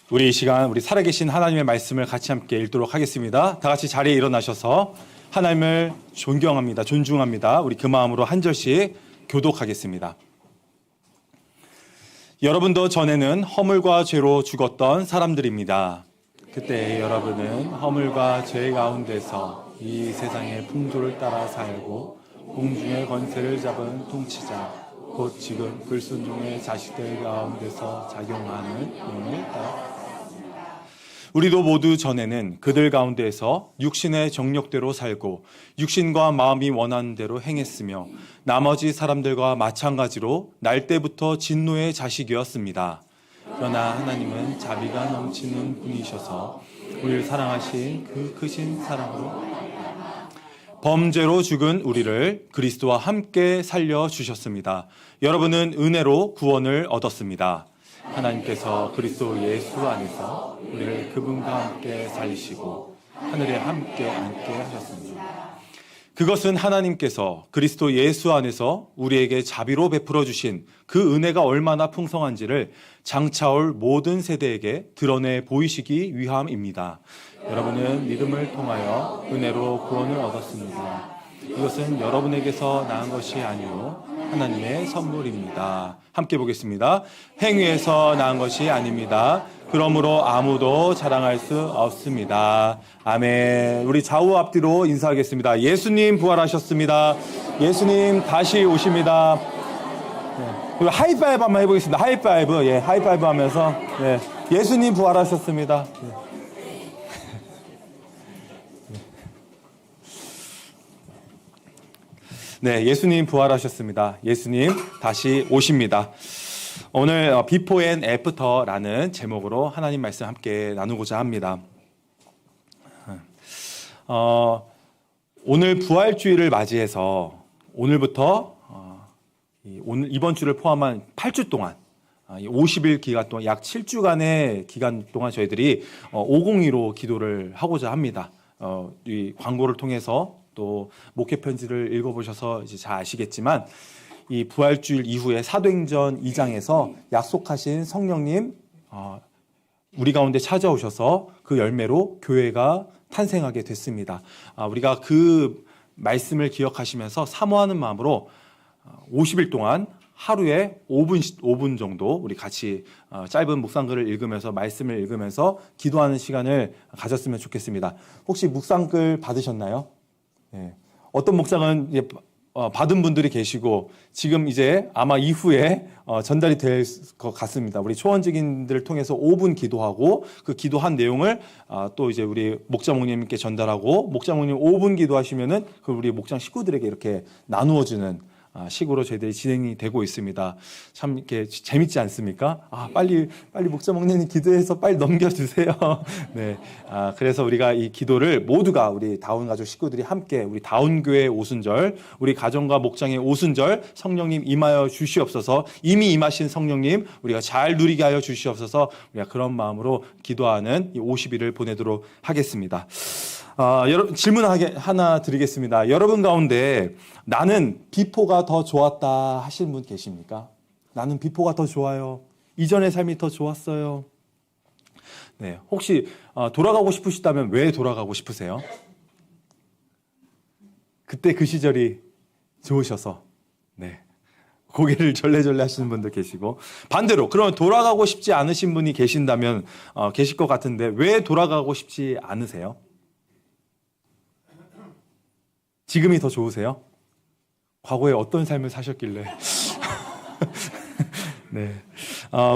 우리 이 시간 우리 살아계신 하나님의 말씀을 같이 함께 읽도록 하겠습니다. 다 같이 자리에 일어나셔서 하나님을 존경합니다. 존중합니다. 우리 그 마음으로 한 절씩 교독하겠습니다. 여러분도 전에는 허물과 죄로 죽었던 사람들입니다. 그때 여러분은 허물과 죄 가운데서 이 세상의 풍조를 따라 살고 공중의 권세를 잡은 통치자 곧 지금 불순종의 자식들 가운데서 작용하는 영을 따라 우리도 모두 전에는 그들 가운데에서 육신의 정욕대로 살고 육신과 마음이 원하는 대로 행했으며 나머지 사람들과 마찬가지로 날 때부터 진노의 자식이었습니다. 그러나 하나님은 자비가 넘치는 분이셔서 우리를 사랑하신 그 크신 사랑으로 범죄로 죽은 우리를 그리스도와 함께 살려주셨습니다. 여러분은 은혜로 구원을 얻었습니다. 하나님께서 그리스도 예수 안에서 우리를 그분과 함께 살리시고 하늘에 함께 앉게 하셨습니다. 그것은 하나님께서 그리스도 예수 안에서 우리에게 자비로 베풀어 주신 그 은혜가 얼마나 풍성한지를 장차올 모든 세대에게 드러내 보이시기 위함입니다. 여러분은 믿음을 통하여 은혜로 구원을 얻었습니다. 이것은 여러분에게서 나은 것이 아니요 하나님의 선물입니다. 함께 보겠습니다. 행위에서 나은 것이 아닙니다. 그러므로 아무도 자랑할 수 없습니다. 아멘. 우리 좌우 앞뒤로 인사하겠습니다. 예수님 부활하셨습니다. 예수님 다시 오십니다. 네. 그리고 하이파이브 한번 해보겠습니다. 하이파이브. 예, 하이파이브 하면서 예. 예수님 부활하셨습니다. 예. 네, 예수님 부활하셨습니다. 예수님 다시 오십니다. 오늘 비포 앤 애프터라는 제목으로 하나님 말씀 함께 나누고자 합니다. 오늘 부활주일을 맞이해서 오늘부터 이번 주를 포함한 8주 동안 50일 기간 동안 약 7주간의 기간 동안 저희들이 502로 기도를 하고자 합니다. 이 광고를 통해서 또 목회 편지를 읽어보셔서 이제 잘 아시겠지만 이 부활주일 이후에 사도행전 2장에서 약속하신 성령님 우리 가운데 찾아오셔서 그 열매로 교회가 탄생하게 됐습니다. 우리가 그 말씀을 기억하시면서 사모하는 마음으로 50일 동안 하루에 5분 정도 우리 같이 짧은 묵상글을 읽으면서 말씀을 읽으면서 기도하는 시간을 가졌으면 좋겠습니다. 혹시 묵상글 받으셨나요? 네. 어떤 목장은 이제 받은 분들이 계시고 지금 이제 아마 이후에 전달이 될 것 같습니다. 우리 초원직인들을 통해서 5분 기도하고 그 기도한 내용을 또 이제 우리 목자목님께 전달하고 목자목님 5분 기도하시면은 그 우리 목장 식구들에게 이렇게 나누어주는 식으로 저희들이 진행이 되고 있습니다. 참 이렇게 재밌지 않습니까? 빨리 목자목님 기도해서 빨리 넘겨주세요. 네. 그래서 우리가 이 기도를 모두가 우리 다운 가족 식구들이 함께 우리 다운교회 오순절, 우리 가정과 목장의 오순절 성령님 임하여 주시옵소서. 이미 임하신 성령님 우리가 잘 누리게 하여 주시옵소서. 우리가 그런 마음으로 기도하는 이 50일을 보내도록 하겠습니다. 질문 하나 드리겠습니다. 여러분 가운데 나는 비포가 더 좋았다 하시는 분 계십니까? 나는 비포가 더 좋아요. 이전의 삶이 더 좋았어요. 네, 혹시 돌아가고 싶으시다면 왜 돌아가고 싶으세요? 그때 그 시절이 좋으셔서. 네. 고개를 절레절레 하시는 분도 계시고 반대로 그러면 돌아가고 싶지 않으신 분이 계신다면 계실 것 같은데 왜 돌아가고 싶지 않으세요? 지금이 더 좋으세요? 과거에 어떤 삶을 사셨길래? 네.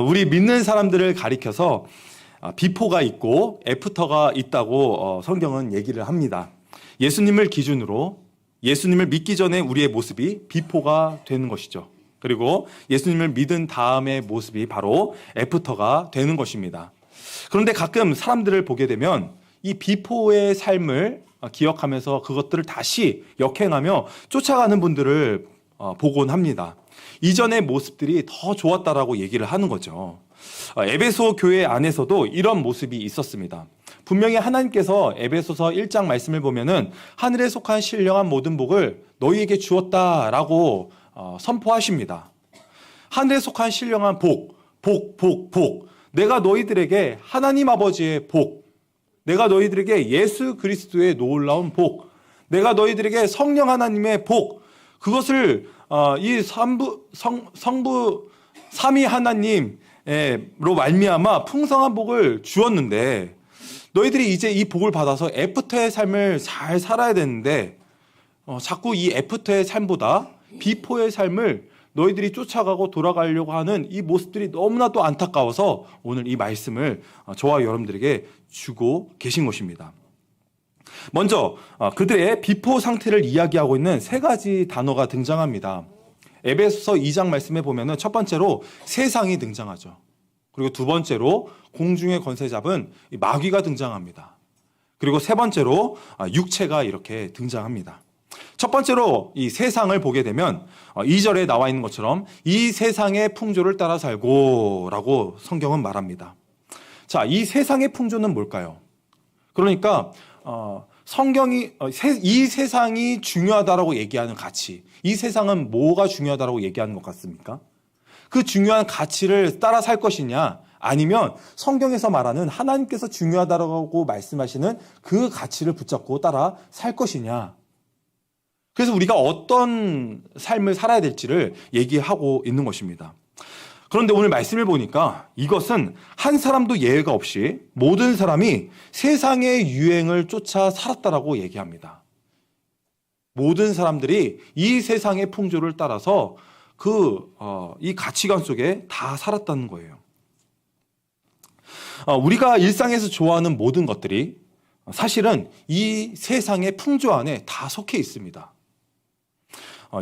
우리 믿는 사람들을 가리켜서 비포가 있고 애프터가 있다고 성경은 얘기를 합니다. 예수님을 기준으로 예수님을 믿기 전에 우리의 모습이 비포가 되는 것이죠. 그리고 예수님을 믿은 다음의 모습이 바로 애프터가 되는 것입니다. 그런데 가끔 사람들을 보게 되면 이 비포의 삶을 기억하면서 그것들을 다시 역행하며 쫓아가는 분들을 보곤 합니다. 이전의 모습들이 더 좋았다라고 얘기를 하는 거죠. 에베소 교회 안에서도 이런 모습이 있었습니다. 분명히 하나님께서 에베소서 1장 말씀을 보면은 하늘에 속한 신령한 모든 복을 너희에게 주었다라고 선포하십니다. 하늘에 속한 신령한 복. 내가 너희들에게 하나님 아버지의 복, 내가 너희들에게 예수 그리스도의 놀라운 복, 내가 너희들에게 성령 하나님의 복, 그것을 이 성부 삼위 하나님으로 말미암아 풍성한 복을 주었는데, 너희들이 이제 이 복을 받아서 애프터의 삶을 잘 살아야 되는데 자꾸 이 애프터의 삶보다 비포의 삶을 너희들이 쫓아가고 돌아가려고 하는 이 모습들이 너무나도 안타까워서 오늘 이 말씀을 저와 여러분들에게 주고 계신 것입니다. 먼저 그들의 비포 상태를 이야기하고 있는 세 가지 단어가 등장합니다. 에베소서 2장 말씀에 보면은 첫 번째로 세상이 등장하죠. 그리고 두 번째로 공중의 권세 잡은 마귀가 등장합니다. 그리고 세 번째로 육체가 이렇게 등장합니다. 첫 번째로 이 세상을 보게 되면 2절에 나와 있는 것처럼 이 세상의 풍조를 따라 살고 라고 성경은 말합니다. 자, 이 세상의 풍조는 뭘까요? 그러니까 성경이 이 세상이 중요하다라고 얘기하는 가치, 이 세상은 뭐가 중요하다라고 얘기하는 것 같습니까? 그 중요한 가치를 따라 살 것이냐, 아니면 성경에서 말하는 하나님께서 중요하다라고 말씀하시는 그 가치를 붙잡고 따라 살 것이냐. 그래서 우리가 어떤 삶을 살아야 될지를 얘기하고 있는 것입니다. 그런데 오늘 말씀을 보니까 이것은 한 사람도 예외가 없이 모든 사람이 세상의 유행을 쫓아 살았다라고 얘기합니다. 모든 사람들이 이 세상의 풍조를 따라서 이 가치관 속에 다 살았다는 거예요. 우리가 일상에서 좋아하는 모든 것들이 사실은 이 세상의 풍조 안에 다 속해 있습니다.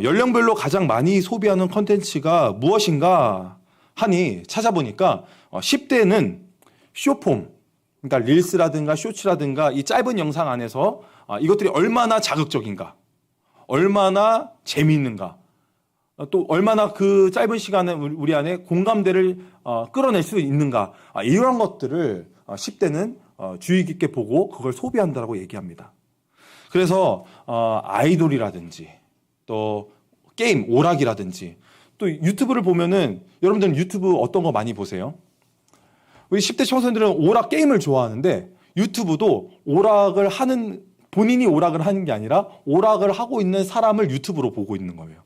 연령별로 가장 많이 소비하는 컨텐츠가 무엇인가 하니 찾아보니까 10대는 쇼폼, 그러니까 릴스라든가 쇼츠라든가 이 짧은 영상 안에서 이것들이 얼마나 자극적인가, 얼마나 재미있는가, 또 얼마나 그 짧은 시간에 우리 안에 공감대를 끌어낼 수 있는가, 이런 것들을 10대는 주의 깊게 보고 그걸 소비한다고 얘기합니다. 그래서 아이돌이라든지 또 게임, 오락이라든지, 또 유튜브를 보면은 여러분들은 유튜브 어떤 거 많이 보세요? 우리 10대 청소년들은 오락 게임을 좋아하는데 유튜브도 본인이 오락을 하는 게 아니라 오락을 하고 있는 사람을 유튜브로 보고 있는 거예요.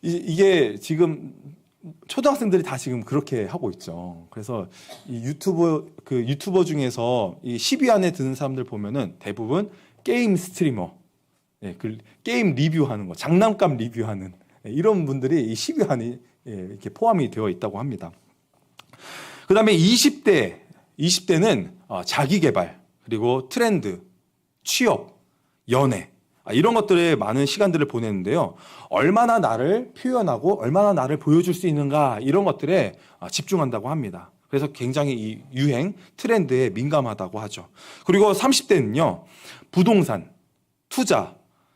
이게 지금 초등학생들이 다 지금 그렇게 하고 있죠. 그래서 이 유튜버 중에서 이 10위 안에 드는 사람들 보면은 대부분 게임 스트리머, 그 게임 리뷰하는 거, 장난감 리뷰하는 이런 분들이 이 10위 안에 이렇게 포함이 되어 있다고 합니다. 그 다음에 20대는 자기 개발, 그리고 트렌드, 취업, 연애, 이런 것들에 많은 시간들을 보내는데요. 얼마나 나를 표현하고 얼마나 나를 보여줄 수 있는가, 이런 것들에 집중한다고 합니다. 그래서 굉장히 이 유행, 트렌드에 민감하다고 하죠. 그리고 30대는요, 부동산, 투자,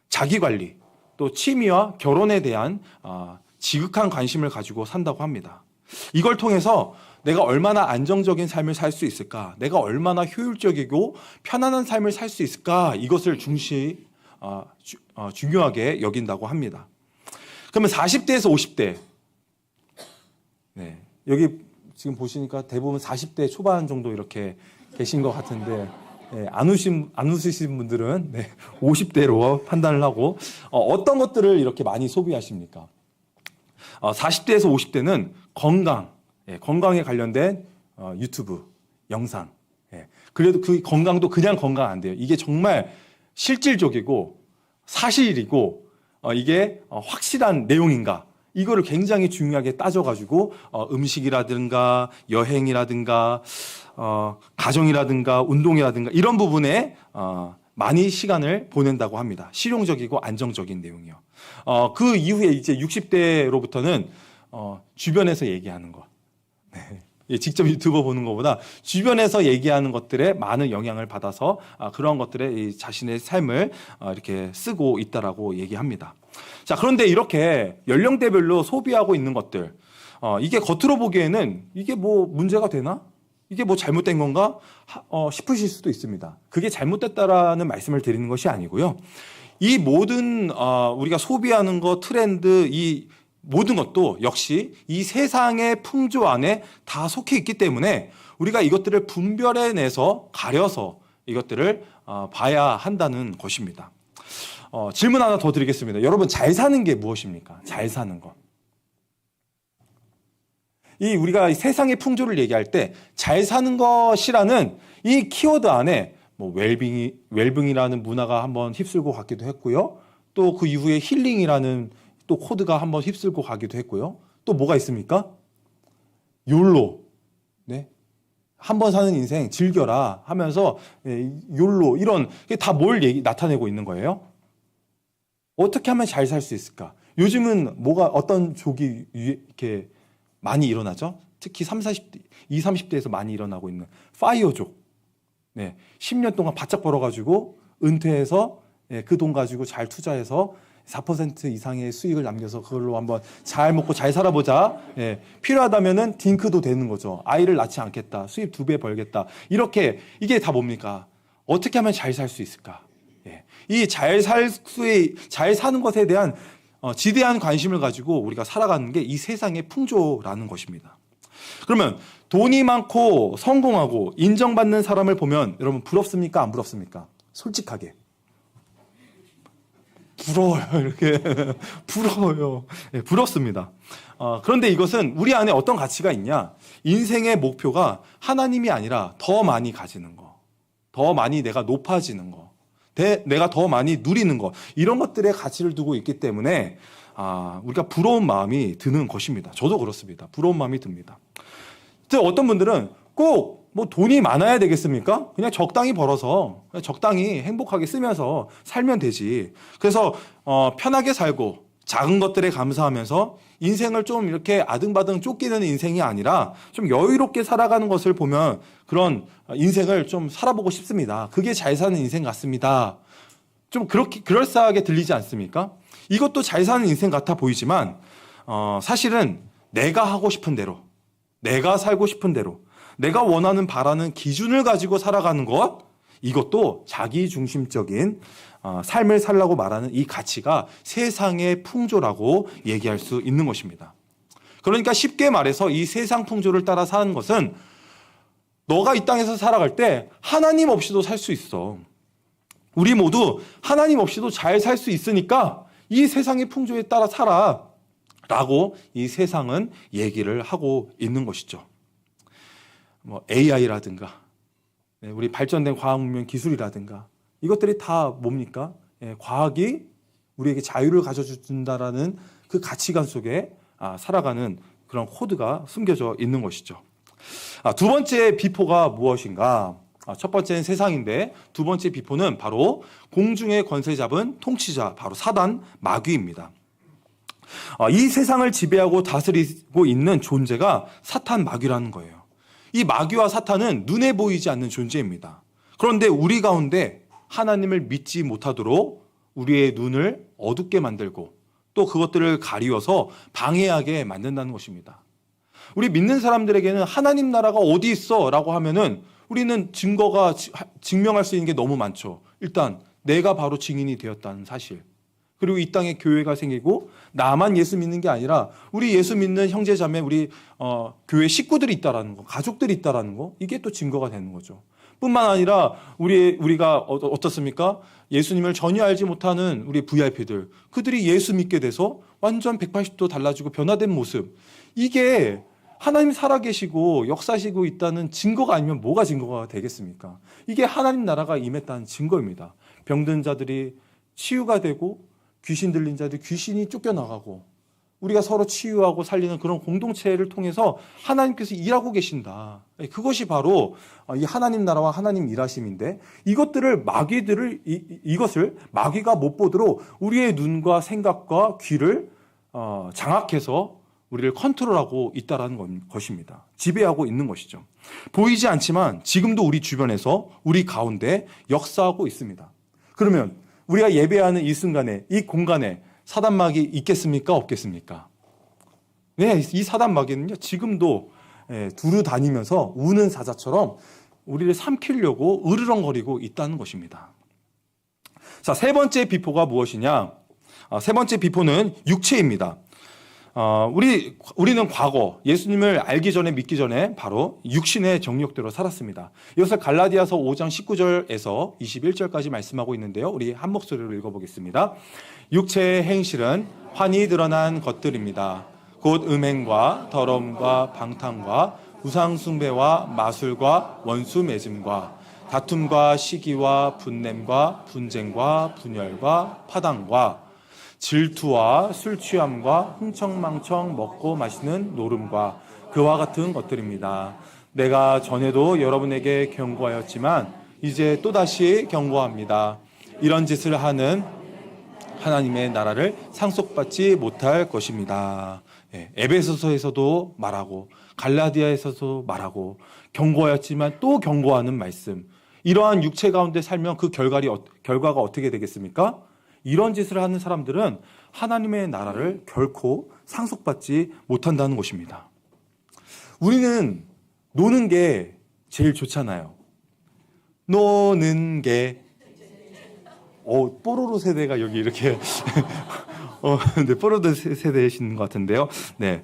자기관리, 또 취미와 결혼에 대한 지극한 관심을 가지고 산다고 합니다. 이걸 통해서 내가 얼마나 안정적인 삶을 살 수 있을까, 내가 얼마나 효율적이고 편안한 삶을 살 수 있을까, 이것을 중요하게 여긴다고 합니다. 그러면 40대에서 50대, 여기 지금 보시니까 대부분 40대 초반 정도 이렇게 계신 것 같은데, 안 웃으신 분들은 50대로 판단을 하고, 어떤 것들을 이렇게 많이 소비하십니까? 40대에서 50대는 건강에 관련된 유튜브 영상. 그래도 그 건강도 그냥 건강 안 돼요. 이게 정말 실질적이고 사실이고 이게 확실한 내용인가, 이거를 굉장히 중요하게 따져가지고 음식이라든가 여행이라든가 가정이라든가 운동이라든가 이런 부분에 많이 시간을 보낸다고 합니다. 실용적이고 안정적인 내용이요. 그 이후에 이제 60대로부터는 주변에서 얘기하는 것, 직접 유튜버 보는 것보다 주변에서 얘기하는 것들에 많은 영향을 받아서 그런 것들에 자신의 삶을 이렇게 쓰고 있다라고 얘기합니다. 자, 그런데 이렇게 연령대별로 소비하고 있는 것들, 이게 겉으로 보기에는 이게 뭐 문제가 되나? 이게 뭐 잘못된 건가? 싶으실 수도 있습니다. 그게 잘못됐다라는 말씀을 드리는 것이 아니고요. 이 모든 우리가 소비하는 것, 트렌드, 이 모든 것도 역시 이 세상의 풍조 안에 다 속해 있기 때문에 우리가 이것들을 분별해내서 가려서 이것들을 봐야 한다는 것입니다. 질문 하나 더 드리겠습니다. 여러분, 잘 사는 게 무엇입니까? 잘 사는 것. 우리가 세상의 풍조를 얘기할 때 잘 사는 것이라는 이 키워드 안에 뭐 웰빙이라는 문화가 한번 휩쓸고 가기도 했고요. 또 그 이후에 힐링이라는 또 코드가 한번 휩쓸고 가기도 했고요. 또 뭐가 있습니까? 욜로. 네. 한 번 사는 인생 즐겨라 하면서 욜로 이런 게 다 뭘 나타내고 있는 거예요? 어떻게 하면 잘 살 수 있을까? 요즘은 어떤 족이 이렇게 많이 일어나죠? 특히 20, 30대에서 많이 일어나고 있는 파이어족. 네. 10년 동안 바짝 벌어가지고 은퇴해서 그 돈 가지고 잘 투자해서 4% 이상의 수익을 남겨서 그걸로 한번 잘 먹고 잘 살아보자. 필요하다면은 딩크도 되는 거죠. 아이를 낳지 않겠다. 수입 2배 벌겠다. 이게 다 뭡니까? 어떻게 하면 잘 살 수 있을까? 이 잘 사는 것에 대한 지대한 관심을 가지고 우리가 살아가는 게 이 세상의 풍조라는 것입니다. 그러면 돈이 많고 성공하고 인정받는 사람을 보면 여러분 부럽습니까? 안 부럽습니까? 솔직하게. 부러워요. 이렇게 부러워요. 부럽습니다. 그런데 이것은 우리 안에 어떤 가치가 있냐? 인생의 목표가 하나님이 아니라 더 많이 가지는 거, 더 많이 내가 높아지는 거, 내가 더 많이 누리는 거, 이런 것들에 가치를 두고 있기 때문에 우리가 부러운 마음이 드는 것입니다. 저도 그렇습니다. 부러운 마음이 듭니다. 어떤 분들은 꼭 뭐 돈이 많아야 되겠습니까? 그냥 적당히 벌어서 그냥 적당히 행복하게 쓰면서 살면 되지. 그래서 편하게 살고 작은 것들에 감사하면서 인생을 좀 이렇게 아등바등 쫓기는 인생이 아니라 좀 여유롭게 살아가는 것을 보면 그런 인생을 좀 살아보고 싶습니다. 그게 잘 사는 인생 같습니다. 좀 그렇게 그럴싸하게 들리지 않습니까? 이것도 잘 사는 인생 같아 보이지만 사실은 내가 하고 싶은 대로, 내가 살고 싶은 대로, 내가 원하는 바라는 기준을 가지고 살아가는 것, 이것도 자기중심적인 삶을 살라고 말하는 이 가치가 세상의 풍조라고 얘기할 수 있는 것입니다. 그러니까 쉽게 말해서 이 세상 풍조를 따라 사는 것은 너가 이 땅에서 살아갈 때 하나님 없이도 살 수 있어. 우리 모두 하나님 없이도 잘 살 수 있으니까 이 세상의 풍조에 따라 살아 라고 이 세상은 얘기를 하고 있는 것이죠. 뭐 AI라든가 우리 발전된 과학문명 기술이라든가 이것들이 다 뭡니까? 과학이 우리에게 자유를 가져준다라는 그 가치관 속에 살아가는 그런 코드가 숨겨져 있는 것이죠. 두 번째 비포가 무엇인가? 첫 번째는 세상인데 두 번째 비포는 바로 공중의 권세 잡은 통치자, 바로 사단 마귀입니다. 이 세상을 지배하고 다스리고 있는 존재가 사탄 마귀라는 거예요. 이 마귀와 사탄은 눈에 보이지 않는 존재입니다. 그런데 우리 가운데 하나님을 믿지 못하도록 우리의 눈을 어둡게 만들고 또 그것들을 가리워서 방해하게 만든다는 것입니다. 우리 믿는 사람들에게는 하나님 나라가 어디 있어? 라고 하면은 우리는 증명할 수 있는 게 너무 많죠. 일단 내가 바로 증인이 되었다는 사실. 그리고 이 땅에 교회가 생기고 나만 예수 믿는 게 아니라 우리 예수 믿는 형제자매, 우리 교회 식구들이 있다라는 거, 가족들이 있다라는 거, 이게 또 증거가 되는 거죠. 뿐만 아니라 우리가 어떻습니까? 예수님을 전혀 알지 못하는 우리 VIP들, 그들이 예수 믿게 돼서 완전 180도 달라지고 변화된 모습, 이게 하나님 살아계시고 역사하시고 있다는 증거가 아니면 뭐가 증거가 되겠습니까? 이게 하나님 나라가 임했다는 증거입니다. 병든 자들이 치유가 되고 귀신 들린 자들 귀신이 쫓겨나가고 우리가 서로 치유하고 살리는 그런 공동체를 통해서 하나님께서 일하고 계신다. 그것이 바로 이 하나님 나라와 하나님 일하심인데 이것을 마귀가 못 보도록 우리의 눈과 생각과 귀를 장악해서 우리를 컨트롤하고 있다는 것입니다. 지배하고 있는 것이죠. 보이지 않지만 지금도 우리 주변에서 우리 가운데 역사하고 있습니다. 그러면 우리가 예배하는 이 순간에, 이 공간에 사단마귀 있겠습니까? 없겠습니까? 네, 이 사단마귀는요, 지금도 두루 다니면서 우는 사자처럼 우리를 삼키려고 으르렁거리고 있다는 것입니다. 자, 세 번째 비포가 무엇이냐? 세 번째 비포는 육체입니다. 우리는 과거 예수님을 알기 전에 믿기 전에 바로 육신의 정욕대로 살았습니다. 이것을 갈라디아서 5장 19절에서 21절까지 말씀하고 있는데요. 우리 한 목소리로 읽어보겠습니다. 육체의 행실은 환히 드러난 것들입니다. 곧 음행과 더러움과 방탕과 우상숭배와 마술과 원수 맺음과 다툼과 시기와 분냄과 분쟁과 분열과 파당과 질투와 술 취함과 흥청망청 먹고 마시는 노름과 그와 같은 것들입니다. 내가 전에도 여러분에게 경고하였지만 이제 또다시 경고합니다. 이런 짓을 하는 하나님의 나라를 상속받지 못할 것입니다. 에베소서에서도 말하고 갈라디아에서도 말하고 경고하였지만 또 경고하는 말씀. 이러한 육체 가운데 살면 그 결과가 어떻게 되겠습니까? 이런 짓을 하는 사람들은 하나님의 나라를 결코 상속받지 못한다는 것입니다. 우리는 노는 게 제일 좋잖아요. 노는 게 뽀로로 세대가 여기 이렇게 네, 뽀로로 세대이신 것 같은데요. 네,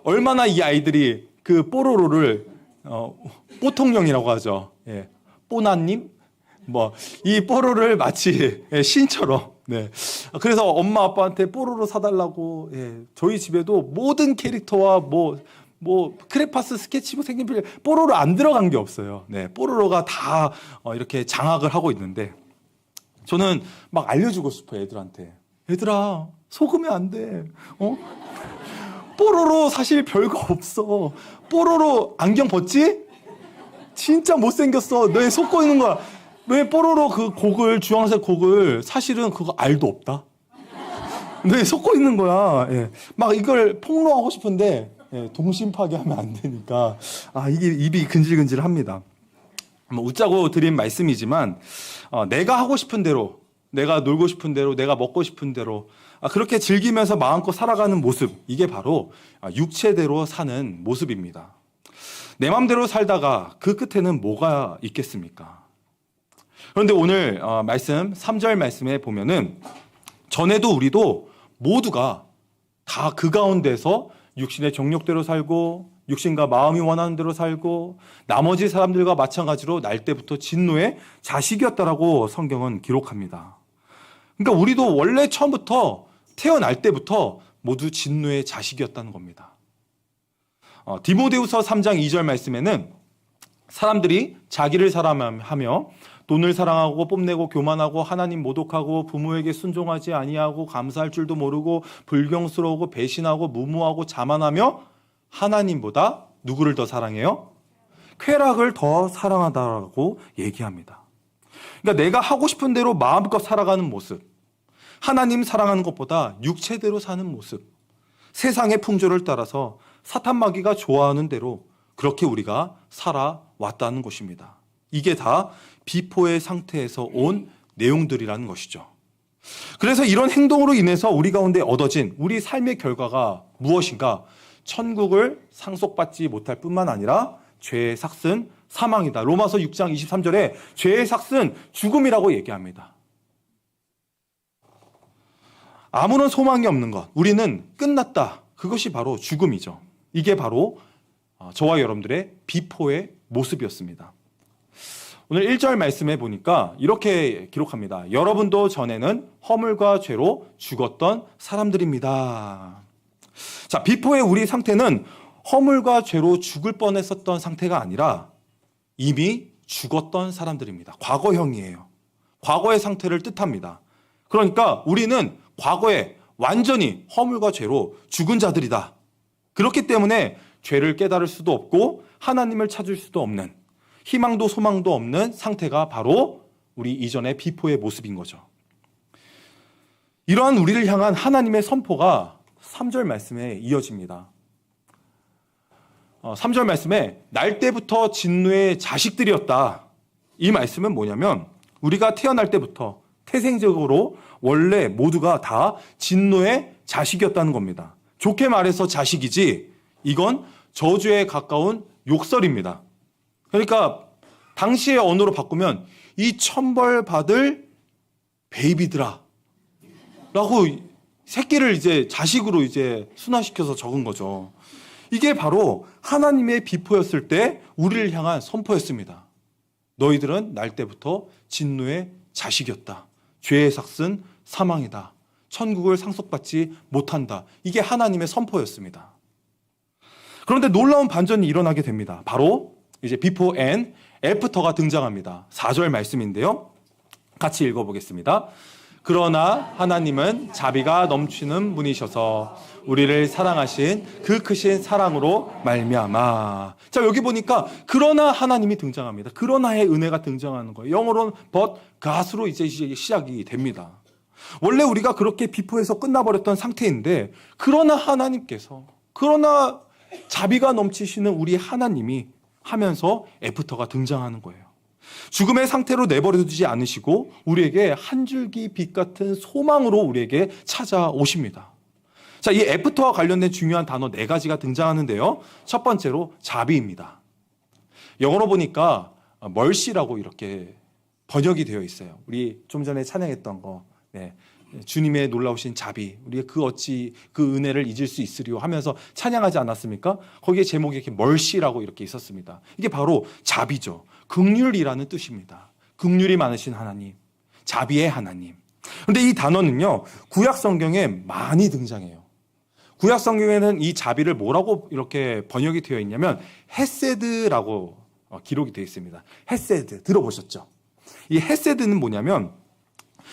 얼마나 이 아이들이 그 뽀로로를 뽀통령이라고 하죠. 예, 뽀나님, 이 뽀로로를 마치 신처럼. 네, 그래서 엄마 아빠한테 뽀로로 사달라고. 예, 저희 집에도 모든 캐릭터와 크레파스 스케치북 색연필 뽀로로 안 들어간 게 없어요. 네, 뽀로로가 다 이렇게 장악을 하고 있는데. 저는 막 알려주고 싶어요, 애들한테. 얘들아, 속으면 안 돼. 뽀로로 사실 별거 없어. 뽀로로 안경 벗지? 진짜 못생겼어. 너 왜 속고 있는 거야? 왜 뽀로로 그 곡을, 주황색 곡을 사실은 그거 알도 없다? 너 왜 속고 있는 거야? 예. 막 이걸 폭로하고 싶은데, 예, 동심 파괴하면 안 되니까. 이게 입이 근질근질 합니다. 웃자고 드린 말씀이지만 내가 하고 싶은 대로, 내가 놀고 싶은 대로, 내가 먹고 싶은 대로 그렇게 즐기면서 마음껏 살아가는 모습, 이게 바로 육체대로 사는 모습입니다. 내 마음대로 살다가 그 끝에는 뭐가 있겠습니까? 그런데 오늘 말씀 3절 말씀에 보면은 전에도 우리도 모두가 다 그 가운데서 육신의 정욕대로 살고 육신과 마음이 원하는 대로 살고 나머지 사람들과 마찬가지로 날 때부터 진노의 자식이었다라고 성경은 기록합니다. 그러니까 우리도 원래 처음부터 태어날 때부터 모두 진노의 자식이었다는 겁니다. 디모데후서 3장 2절 말씀에는 사람들이 자기를 사랑하며 돈을 사랑하고 뽐내고 교만하고 하나님 모독하고 부모에게 순종하지 아니하고 감사할 줄도 모르고 불경스러우고 배신하고 무모하고 자만하며 하나님보다 누구를 더 사랑해요? 쾌락을 더 사랑하다라고 얘기합니다. 그러니까 내가 하고 싶은 대로 마음껏 살아가는 모습, 하나님 사랑하는 것보다 육체대로 사는 모습, 세상의 풍조를 따라서 사탄 마귀가 좋아하는 대로 그렇게 우리가 살아왔다는 것입니다. 이게 다 비포의 상태에서 온 내용들이라는 것이죠. 그래서 이런 행동으로 인해서 우리 가운데 얻어진 우리 삶의 결과가 무엇인가? 천국을 상속받지 못할 뿐만 아니라 죄의 삭은 사망이다. 로마서 6장 23절에 죄의 삭은 죽음이라고 얘기합니다. 아무런 소망이 없는 것, 우리는 끝났다. 그것이 바로 죽음이죠. 이게 바로 저와 여러분들의 비포의 모습이었습니다. 오늘 1절 말씀해 보니까 이렇게 기록합니다. 여러분도 전에는 허물과 죄로 죽었던 사람들입니다. 자, 비포의 우리 상태는 허물과 죄로 죽을 뻔했었던 상태가 아니라 이미 죽었던 사람들입니다. 과거형이에요. 과거의 상태를 뜻합니다. 그러니까 우리는 과거에 완전히 허물과 죄로 죽은 자들이다. 그렇기 때문에 죄를 깨달을 수도 없고 하나님을 찾을 수도 없는, 희망도 소망도 없는 상태가 바로 우리 이전의 비포의 모습인 거죠. 이러한 우리를 향한 하나님의 선포가 3절 말씀에 이어집니다. 3절 말씀에 날 때부터 진노의 자식들이었다. 이 말씀은 뭐냐면 우리가 태어날 때부터 태생적으로 원래 모두가 다 진노의 자식이었다는 겁니다. 좋게 말해서 자식이지 이건 저주에 가까운 욕설입니다. 그러니까 당시의 언어로 바꾸면 이 천벌 받을 베이비들아 라고 새끼를 이제 자식으로 이제 순화시켜서 적은 거죠. 이게 바로 하나님의 비포였을 때 우리를 향한 선포였습니다. 너희들은 날 때부터 진노의 자식이었다. 죄의 삭은 사망이다. 천국을 상속받지 못한다. 이게 하나님의 선포였습니다. 그런데 놀라운 반전이 일어나게 됩니다. 바로 이제 before and after가 등장합니다. 4절 말씀인데요. 같이 읽어보겠습니다. 그러나 하나님은 자비가 넘치는 분이셔서 우리를 사랑하신 그 크신 사랑으로 말미암아. 자, 여기 보니까 그러나 하나님이 등장합니다. 그러나의 은혜가 등장하는 거예요. 영어로는 but God으로 이제 시작이 됩니다. 원래 우리가 그렇게 비포에서 끝나버렸던 상태인데 그러나 하나님께서 그러나 자비가 넘치시는 우리 하나님이 하면서 애프터가 등장하는 거예요. 죽음의 상태로 내버려두지 않으시고 우리에게 한 줄기 빛 같은 소망으로 우리에게 찾아오십니다. 자, 이 애프터와 관련된 중요한 단어 4가지가 등장하는데요. 첫 번째로 자비입니다. 영어로 보니까 mercy라고 이렇게 번역이 되어 있어요. 우리 좀 전에 찬양했던 거, 네. 주님의 놀라우신 자비, 우리가 그 어찌 그 은혜를 잊을 수 있으리요 하면서 찬양하지 않았습니까? 거기에 제목이 이렇게 mercy라고 이렇게 있었습니다. 이게 바로 자비죠. 긍휼이라는 뜻입니다. 긍휼이 많으신 하나님, 자비의 하나님. 그런데 이 단어는요, 구약 성경에 많이 등장해요. 구약 성경에는 이 자비를 뭐라고 이렇게 번역이 되어 있냐면 헤세드라고 기록이 되어 있습니다. 헤세드 들어보셨죠? 이 헤세드는 뭐냐면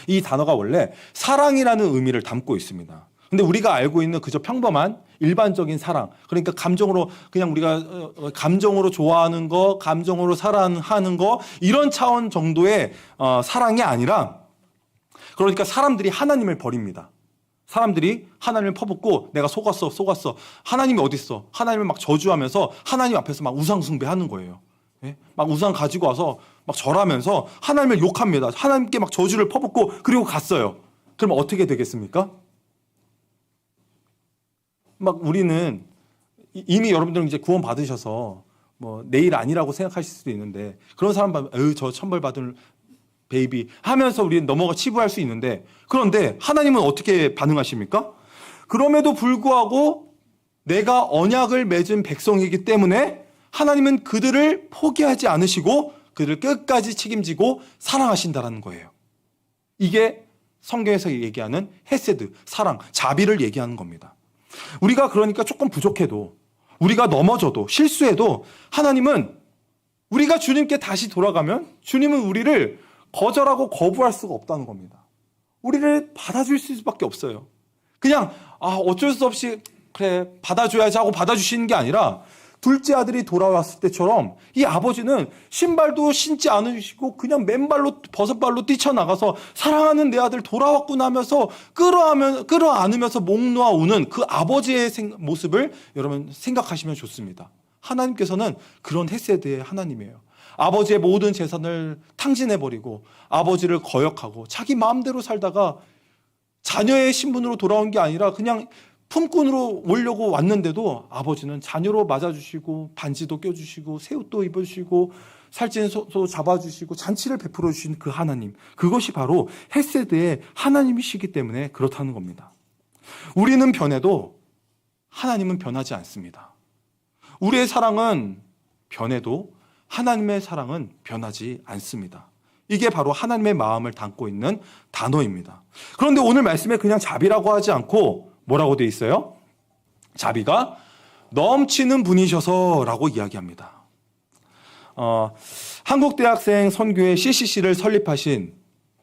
이 단어가 원래 사랑이라는 의미를 담고 있습니다. 근데 우리가 알고 있는 그저 평범한 일반적인 사랑, 그러니까 감정으로 그냥 우리가 감정으로 좋아하는 거, 감정으로 사랑하는 거 이런 차원 정도의 사랑이 아니라, 그러니까 사람들이 하나님을 버립니다. 사람들이 하나님을 퍼붓고 내가 속았어. 하나님이 어디 있어? 하나님을 막 저주하면서 하나님 앞에서 막 우상 숭배하는 거예요. 예? 막 우상 가지고 와서 막 절하면서 하나님을 욕합니다. 하나님께 막 저주를 퍼붓고 그리고 갔어요. 그럼 어떻게 되겠습니까? 막 우리는 이미 여러분들은 이제 구원 받으셔서 뭐 내일 아니라고 생각하실 수도 있는데 그런 사람 보면 저 천벌 받을 베이비 하면서 우리는 넘어가 치부할 수 있는데, 그런데 하나님은 어떻게 반응하십니까? 그럼에도 불구하고 내가 언약을 맺은 백성이기 때문에 하나님은 그들을 포기하지 않으시고 그들을 끝까지 책임지고 사랑하신다는 거예요. 이게 성경에서 얘기하는 헤세드, 사랑, 자비를 얘기하는 겁니다. 우리가 그러니까 조금 부족해도, 우리가 넘어져도, 실수해도 하나님은 우리가 주님께 다시 돌아가면 주님은 우리를 거절하고 거부할 수가 없다는 겁니다. 우리를 받아줄 수밖에 없어요. 그냥 어쩔 수 없이 그래 받아줘야지 하고 받아주시는 게 아니라, 둘째 아들이 돌아왔을 때처럼 이 아버지는 신발도 신지 않으시고 그냥 맨발로 버섯발로 뛰쳐나가서 사랑하는 내 아들 돌아왔구나 하면서 끌어안으면서 목 놓아 우는 그 아버지의 모습을 여러분 생각하시면 좋습니다. 하나님께서는 그런 헤세드의 하나님이에요. 아버지의 모든 재산을 탕진해버리고 아버지를 거역하고 자기 마음대로 살다가 자녀의 신분으로 돌아온 게 아니라 그냥 품꾼으로 오려고 왔는데도 아버지는 자녀로 맞아주시고 반지도 껴주시고 새옷도 입어주시고 살찐 소 잡아주시고 잔치를 베풀어 주신 그 하나님, 그것이 바로 헤세드의 하나님이시기 때문에 그렇다는 겁니다. 우리는 변해도 하나님은 변하지 않습니다. 우리의 사랑은 변해도 하나님의 사랑은 변하지 않습니다. 이게 바로 하나님의 마음을 담고 있는 단어입니다. 그런데 오늘 말씀에 그냥 자비라고 하지 않고 뭐라고 되어 있어요? 자비가 넘치는 분이셔서라고 이야기합니다. 한국대학생 선교회 CCC를 설립하신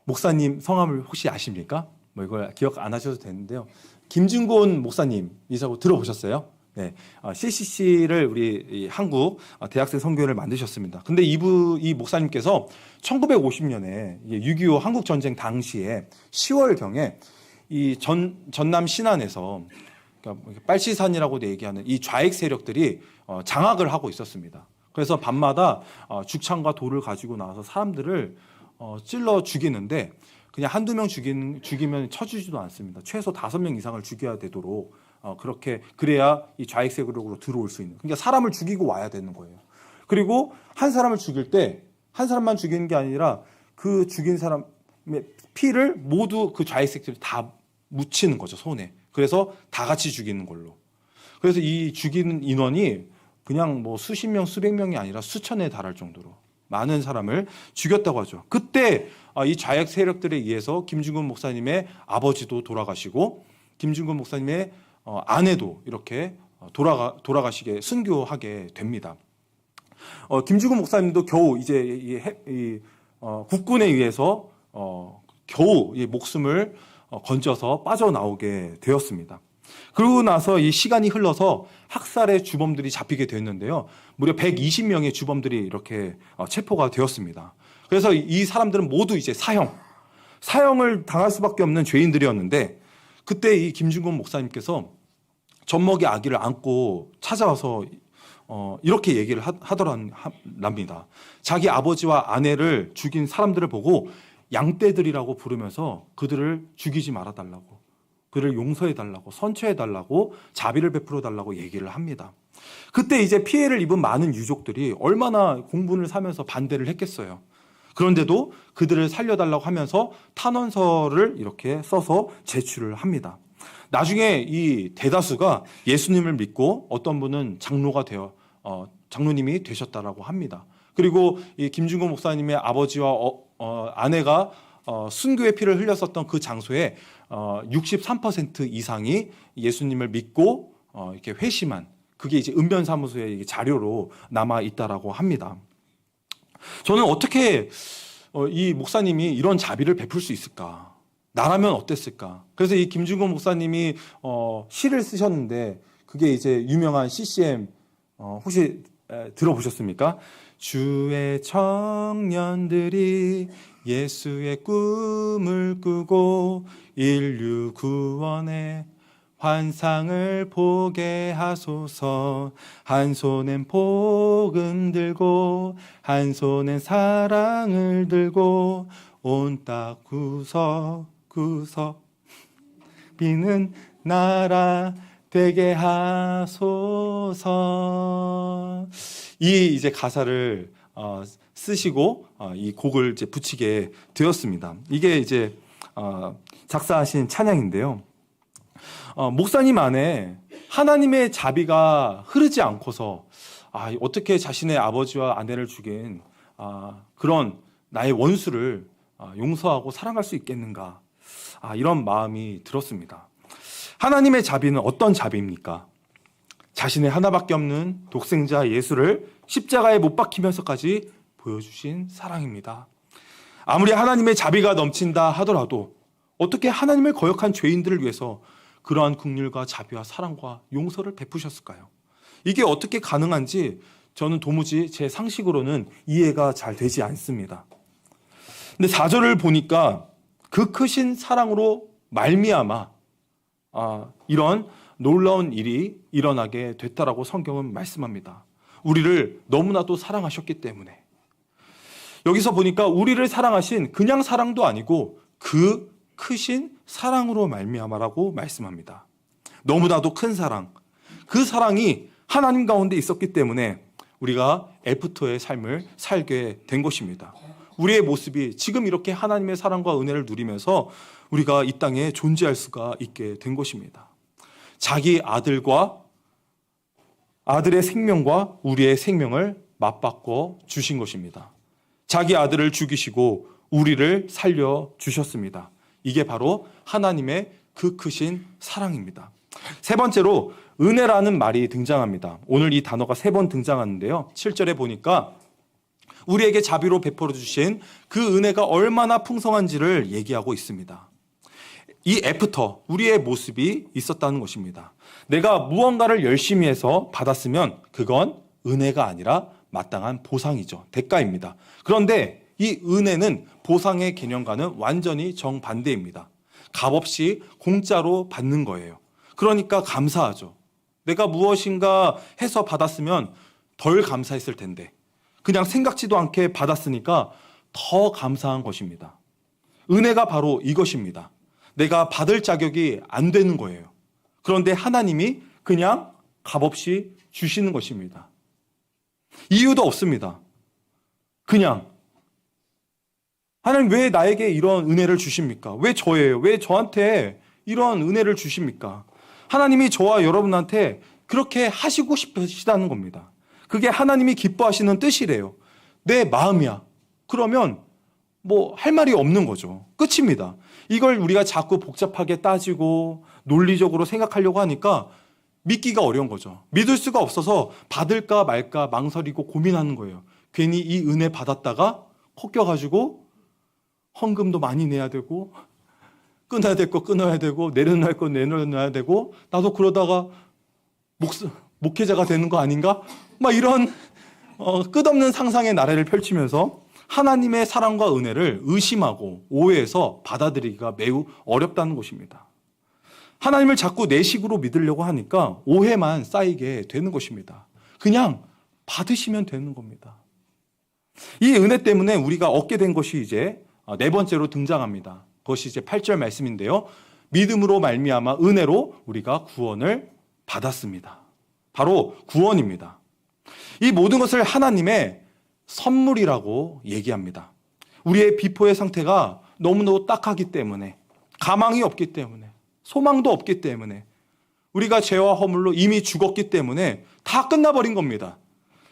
목사님 성함을 혹시 아십니까? 뭐 이걸 기억 안 하셔도 되는데요. 김준곤 목사님이라고 들어보셨어요? 네, CCC를 우리 한국 대학생 선교회를 만드셨습니다. 근데 이 목사님께서 1950년에 6.25 한국 전쟁 당시에 10월경에 이 전남 신안에서, 그러니까 빨치산이라고 얘기하는 이 좌익 세력들이 장악을 하고 있었습니다. 그래서 밤마다 죽창과 돌을 가지고 나와서 사람들을 찔러 죽이는데 그냥 한두 명 죽이면 쳐주지도 않습니다. 최소 5명 이상을 죽여야 되도록 그래야 이 좌익 세력으로 들어올 수 있는. 그러니까 사람을 죽이고 와야 되는 거예요. 그리고 한 사람을 죽일 때 한 사람만 죽이는 게 아니라 그 죽인 사람의 피를 모두 그 좌익 세력들이 다 묻히는 거죠, 손에. 그래서 다 같이 죽이는 걸로. 그래서 이 죽이는 인원이 그냥 뭐 수십 명, 수백 명이 아니라 수천에 달할 정도로 많은 사람을 죽였다고 하죠. 그때 이 좌익 세력들에 의해서 김중근 목사님의 아버지도 돌아가시고 김중근 목사님의 아내도 이렇게 돌아가시게 순교하게 됩니다. 김중근 목사님도 겨우 이제 국군에 의해서 겨우 이 목숨을 건져서 빠져나오게 되었습니다. 그러고 나서 이 시간이 흘러서 학살의 주범들이 잡히게 되었는데요. 무려 120명의 주범들이 이렇게 체포가 되었습니다. 그래서 이 사람들은 모두 이제 사형을 당할 수밖에 없는 죄인들이었는데 그때 이 김중근 목사님께서 젖먹이 아기를 안고 찾아와서 이렇게 얘기를 하더랍니다. 자기 아버지와 아내를 죽인 사람들을 보고 양떼들이라고 부르면서 그들을 죽이지 말아달라고, 그를 용서해달라고, 선처해달라고, 자비를 베풀어달라고 얘기를 합니다. 그때 이제 피해를 입은 많은 유족들이 얼마나 공분을 사면서 반대를 했겠어요. 그런데도 그들을 살려달라고 하면서 탄원서를 이렇게 써서 제출을 합니다. 나중에 이 대다수가 예수님을 믿고 어떤 분은 장로님이 되셨다라고 합니다. 그리고 이 김중근 목사님의 아버지와 아내가 순교의 피를 흘렸었던 그 장소에 63% 이상이 예수님을 믿고 이렇게 회심한, 그게 이제 은변사무소의 자료로 남아 있다라고 합니다. 저는 어떻게 이 목사님이 이런 자비를 베풀 수 있을까? 나라면 어땠을까? 그래서 이 김중근 목사님이 시를 쓰셨는데 그게 이제 유명한 CCM 혹시 들어보셨습니까? 주의 청년들이 예수의 꿈을 꾸고 인류 구원의 환상을 보게 하소서. 한 손엔 복음 들고 한 손엔 사랑을 들고 온 땅 구석구석 비는 나라 되게 하소서. 이 이제 가사를 쓰시고 이 곡을 이제 붙이게 되었습니다. 이게 이제 작사하신 찬양인데요. 목사님 안에 하나님의 자비가 흐르지 않고서 어떻게 자신의 아버지와 아내를 죽인 그런 나의 원수를 용서하고 사랑할 수 있겠는가, 이런 마음이 들었습니다. 하나님의 자비는 어떤 자비입니까? 자신의 하나밖에 없는 독생자 예수를 십자가에 못 박히면서까지 보여주신 사랑입니다. 아무리 하나님의 자비가 넘친다 하더라도 어떻게 하나님을 거역한 죄인들을 위해서 그러한 긍휼과 자비와 사랑과 용서를 베푸셨을까요? 이게 어떻게 가능한지 저는 도무지 제 상식으로는 이해가 잘 되지 않습니다. 근데 4절을 보니까 그 크신 사랑으로 말미암아 이런 놀라운 일이 일어나게 됐다라고 성경은 말씀합니다. 우리를 너무나도 사랑하셨기 때문에. 여기서 보니까 우리를 사랑하신 그냥 사랑도 아니고 그 크신 사랑으로 말미암아라고 말씀합니다. 너무나도 큰 사랑, 그 사랑이 하나님 가운데 있었기 때문에 우리가 애프터의 삶을 살게 된 것입니다. 우리의 모습이 지금 이렇게 하나님의 사랑과 은혜를 누리면서 우리가 이 땅에 존재할 수가 있게 된 것입니다. 자기 아들의 생명과 우리의 생명을 맞바꿔 주신 것입니다. 자기 아들을 죽이시고 우리를 살려주셨습니다. 이게 바로 하나님의 그 크신 사랑입니다. 세 번째로 은혜라는 말이 등장합니다. 오늘 이 단어가 3번 등장하는데요. 7절에 보니까 우리에게 자비로 베풀어 주신 그 은혜가 얼마나 풍성한지를 얘기하고 있습니다. 이 애프터, 우리의 모습이 있었다는 것입니다. 내가 무언가를 열심히 해서 받았으면 그건 은혜가 아니라 마땅한 보상이죠. 대가입니다. 그런데 이 은혜는 보상의 개념과는 완전히 정반대입니다. 값없이 공짜로 받는 거예요. 그러니까 감사하죠. 내가 무엇인가 해서 받았으면 덜 감사했을 텐데 그냥 생각지도 않게 받았으니까 더 감사한 것입니다. 은혜가 바로 이것입니다. 내가 받을 자격이 안 되는 거예요. 그런데 하나님이 그냥 값없이 주시는 것입니다. 이유도 없습니다. 그냥 하나님 왜 나에게 이런 은혜를 주십니까? 왜 저예요? 왜 저한테 이런 은혜를 주십니까? 하나님이 저와 여러분한테 그렇게 하시고 싶으시다는 겁니다. 그게 하나님이 기뻐하시는 뜻이래요. 내 마음이야. 그러면 뭐 할 말이 없는 거죠. 끝입니다. 이걸 우리가 자꾸 복잡하게 따지고 논리적으로 생각하려고 하니까 믿기가 어려운 거죠. 믿을 수가 없어서 받을까 말까 망설이고 고민하는 거예요. 괜히 이 은혜 받았다가 꺾여가지고 헌금도 많이 내야 되고 끊어야 될 거 끊어야 되고 내려놔야 거 내려놔야 되고 나도 그러다가 목회자가 되는 거 아닌가? 막 이런 끝없는 상상의 나래를 펼치면서 하나님의 사랑과 은혜를 의심하고 오해해서 받아들이기가 매우 어렵다는 것입니다. 하나님을 자꾸 내 식으로 믿으려고 하니까 오해만 쌓이게 되는 것입니다. 그냥 받으시면 되는 겁니다. 이 은혜 때문에 우리가 얻게 된 것이 이제 네 번째로 등장합니다. 그것이 이제 8절 말씀인데요. 믿음으로 말미암아 은혜로 우리가 구원을 받았습니다. 바로 구원입니다. 이 모든 것을 하나님의 선물이라고 얘기합니다. 우리의 비포의 상태가 너무너무 딱하기 때문에, 가망이 없기 때문에, 소망도 없기 때문에, 우리가 죄와 허물로 이미 죽었기 때문에 다 끝나버린 겁니다.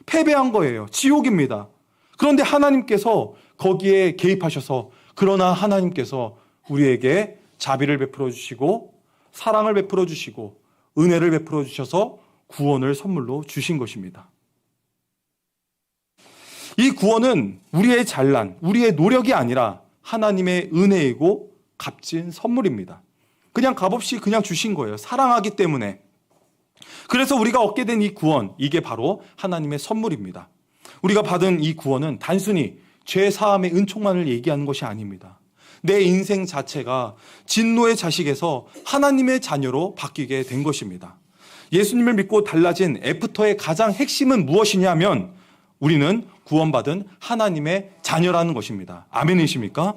패배한 거예요. 지옥입니다. 그런데 하나님께서 거기에 개입하셔서, 그러나 하나님께서 우리에게 자비를 베풀어 주시고 사랑을 베풀어 주시고 은혜를 베풀어 주셔서 구원을 선물로 주신 것입니다. 이 구원은 우리의 잘난, 우리의 노력이 아니라 하나님의 은혜이고 값진 선물입니다. 그냥 값없이 그냥 주신 거예요. 사랑하기 때문에. 그래서 우리가 얻게 된 이 구원, 이게 바로 하나님의 선물입니다. 우리가 받은 이 구원은 단순히 죄 사함의 은총만을 얘기하는 것이 아닙니다. 내 인생 자체가 진노의 자식에서 하나님의 자녀로 바뀌게 된 것입니다. 예수님을 믿고 달라진 애프터의 가장 핵심은 무엇이냐면 우리는 구원받은 하나님의 자녀라는 것입니다. 아멘이십니까?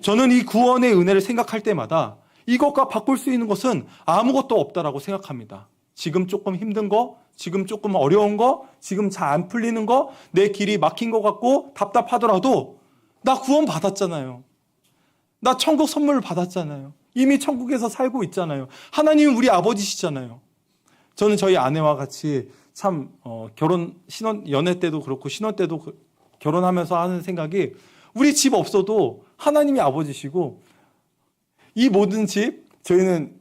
저는 이 구원의 은혜를 생각할 때마다 이것과 바꿀 수 있는 것은 아무것도 없다라고 생각합니다. 지금 조금 힘든 거, 지금 조금 어려운 거, 지금 잘 안 풀리는 거, 내 길이 막힌 것 같고 답답하더라도 나 구원 받았잖아요. 나 천국 선물을 받았잖아요. 이미 천국에서 살고 있잖아요. 하나님은 우리 아버지시잖아요. 저는 저희 아내와 같이 참 연애 때도 그렇고 신혼 때도 결혼하면서 하는 생각이 우리 집 없어도 하나님이 아버지시고 이 모든 집 저희는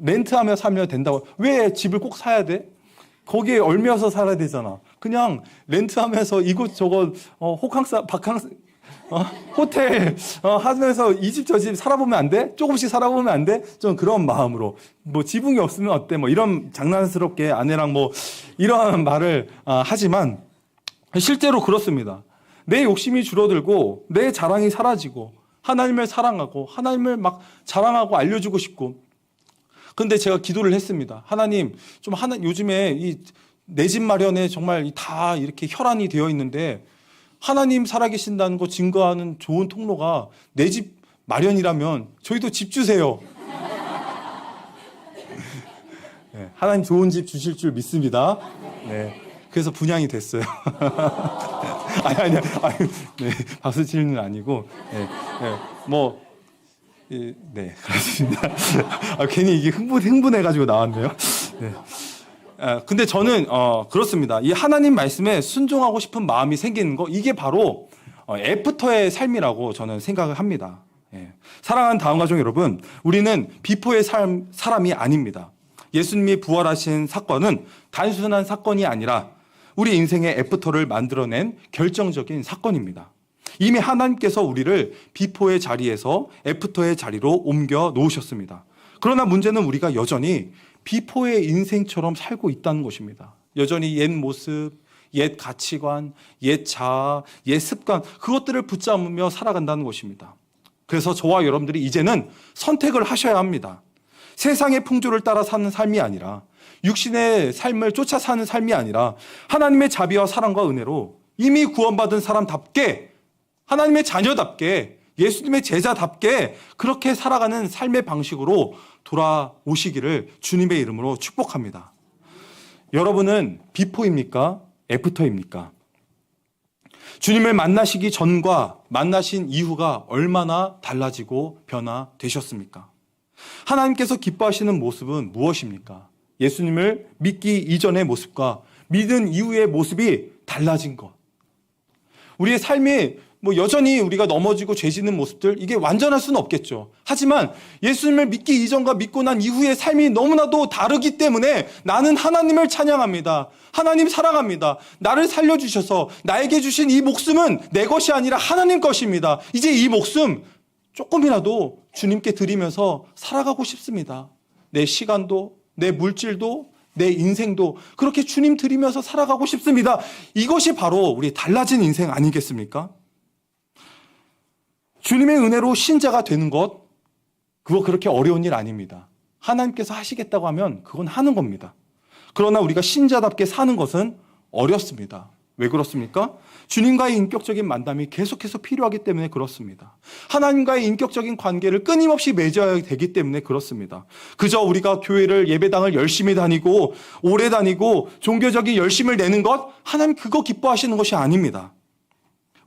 렌트하며 살면 된다고. 왜 집을 꼭 사야 돼? 거기에 얽매여서 살아야 되잖아. 그냥 렌트하면서 이곳저곳 바캉스 호텔 하면서 이 집 저 집 살아보면 안 돼? 조금씩 살아보면 안 돼? 좀 그런 마음으로 뭐 지붕이 없으면 어때? 뭐 이런 장난스럽게 아내랑 뭐 이런 말을 하지만 실제로 그렇습니다. 내 욕심이 줄어들고 내 자랑이 사라지고 하나님을 사랑하고 하나님을 막 자랑하고 알려주고 싶고. 근데 제가 기도를 했습니다. 하나님 좀 요즘에 내 집 마련에 정말 다 이렇게 혈안이 되어 있는데 하나님 살아계신다는 거 증거하는 좋은 통로가 내 집 마련이라면 저희도 집 주세요. 네, 하나님 좋은 집 주실 줄 믿습니다. 네, 그래서 분양이 됐어요. 아니, 네, 박수 치는 건 아니고, 네, 그렇습니다. 괜히 이게 흥분해가지고 나왔네요. 네. 근데 저는 그렇습니다. 이 하나님 말씀에 순종하고 싶은 마음이 생기는 거, 이게 바로 애프터의 삶이라고 저는 생각을 합니다. 예. 사랑하는 다음 가족 여러분, 우리는 비포의 사람이 아닙니다. 예수님이 부활하신 사건은 단순한 사건이 아니라 우리 인생의 애프터를 만들어낸 결정적인 사건입니다. 이미 하나님께서 우리를 비포의 자리에서 애프터의 자리로 옮겨 놓으셨습니다. 그러나 문제는 우리가 여전히 비포의 인생처럼 살고 있다는 것입니다. 여전히 옛 모습, 옛 가치관, 옛 자아, 옛 습관, 그것들을 붙잡으며 살아간다는 것입니다. 그래서 저와 여러분들이 이제는 선택을 하셔야 합니다. 세상의 풍조를 따라 사는 삶이 아니라, 육신의 삶을 쫓아 사는 삶이 아니라 하나님의 자비와 사랑과 은혜로 이미 구원받은 사람답게, 하나님의 자녀답게, 예수님의 제자답게 그렇게 살아가는 삶의 방식으로 돌아오시기를 주님의 이름으로 축복합니다. 여러분은 비포입니까? 애프터입니까? 주님을 만나시기 전과 만나신 이후가 얼마나 달라지고 변화되셨습니까? 하나님께서 기뻐하시는 모습은 무엇입니까? 예수님을 믿기 이전의 모습과 믿은 이후의 모습이 달라진 것. 우리의 삶이 여전히 우리가 넘어지고 죄 짓는 모습들, 이게 완전할 수는 없겠죠. 하지만 예수님을 믿기 이전과 믿고 난 이후의 삶이 너무나도 다르기 때문에 나는 하나님을 찬양합니다. 하나님 사랑합니다. 나를 살려주셔서 나에게 주신 이 목숨은 내 것이 아니라 하나님 것입니다. 이제 이 목숨 조금이라도 주님께 드리면서 살아가고 싶습니다. 내 시간도, 내 물질도, 내 인생도 그렇게 주님 드리면서 살아가고 싶습니다. 이것이 바로 우리 달라진 인생 아니겠습니까? 주님의 은혜로 신자가 되는 것, 그거 그렇게 어려운 일 아닙니다. 하나님께서 하시겠다고 하면 그건 하는 겁니다. 그러나 우리가 신자답게 사는 것은 어렵습니다. 왜 그렇습니까? 주님과의 인격적인 만남이 계속해서 필요하기 때문에 그렇습니다. 하나님과의 인격적인 관계를 끊임없이 맺어야 되기 때문에 그렇습니다. 그저 우리가 교회를, 예배당을 열심히 다니고 오래 다니고 종교적인 열심을 내는 것, 하나님 그거 기뻐하시는 것이 아닙니다.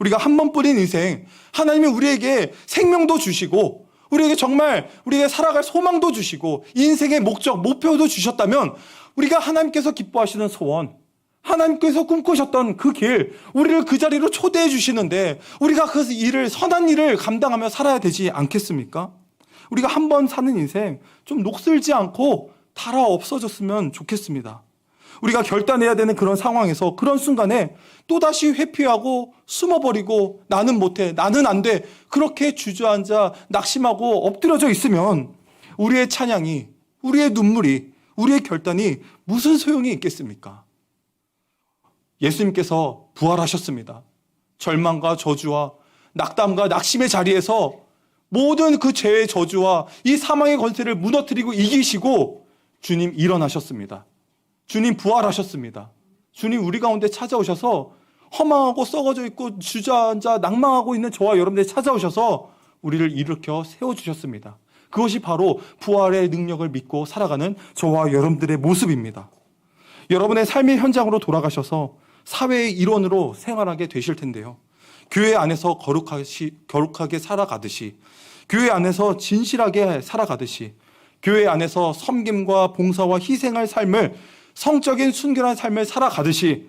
우리가 한 번 뿌린 인생, 하나님이 우리에게 생명도 주시고 우리에게 정말 우리에게 살아갈 소망도 주시고 인생의 목적, 목표도 주셨다면 우리가 하나님께서 기뻐하시는 소원, 하나님께서 꿈꾸셨던 그 길, 우리를 그 자리로 초대해 주시는데 우리가 그 일을, 선한 일을 감당하며 살아야 되지 않겠습니까? 우리가 한 번 사는 인생 좀 녹슬지 않고 달아 없어졌으면 좋겠습니다. 우리가 결단해야 되는 그런 상황에서, 그런 순간에 또다시 회피하고 숨어버리고 나는 못해, 나는 안 돼, 그렇게 주저앉아 낙심하고 엎드려져 있으면 우리의 찬양이, 우리의 눈물이, 우리의 결단이 무슨 소용이 있겠습니까? 예수님께서 부활하셨습니다. 절망과 저주와 낙담과 낙심의 자리에서 모든 그 죄의 저주와 이 사망의 권세를 무너뜨리고 이기시고 주님 일어나셨습니다. 주님 부활하셨습니다. 주님 우리 가운데 찾아오셔서 허망하고 썩어져 있고 주저앉아 낭망하고 있는 저와 여러분들이 찾아오셔서 우리를 일으켜 세워주셨습니다. 그것이 바로 부활의 능력을 믿고 살아가는 저와 여러분들의 모습입니다. 여러분의 삶의 현장으로 돌아가셔서 사회의 일원으로 생활하게 되실 텐데요. 교회 안에서 거룩하게 살아가듯이, 교회 안에서 진실하게 살아가듯이, 교회 안에서 섬김과 봉사와 희생할 삶을, 성적인 순결한 삶을 살아가듯이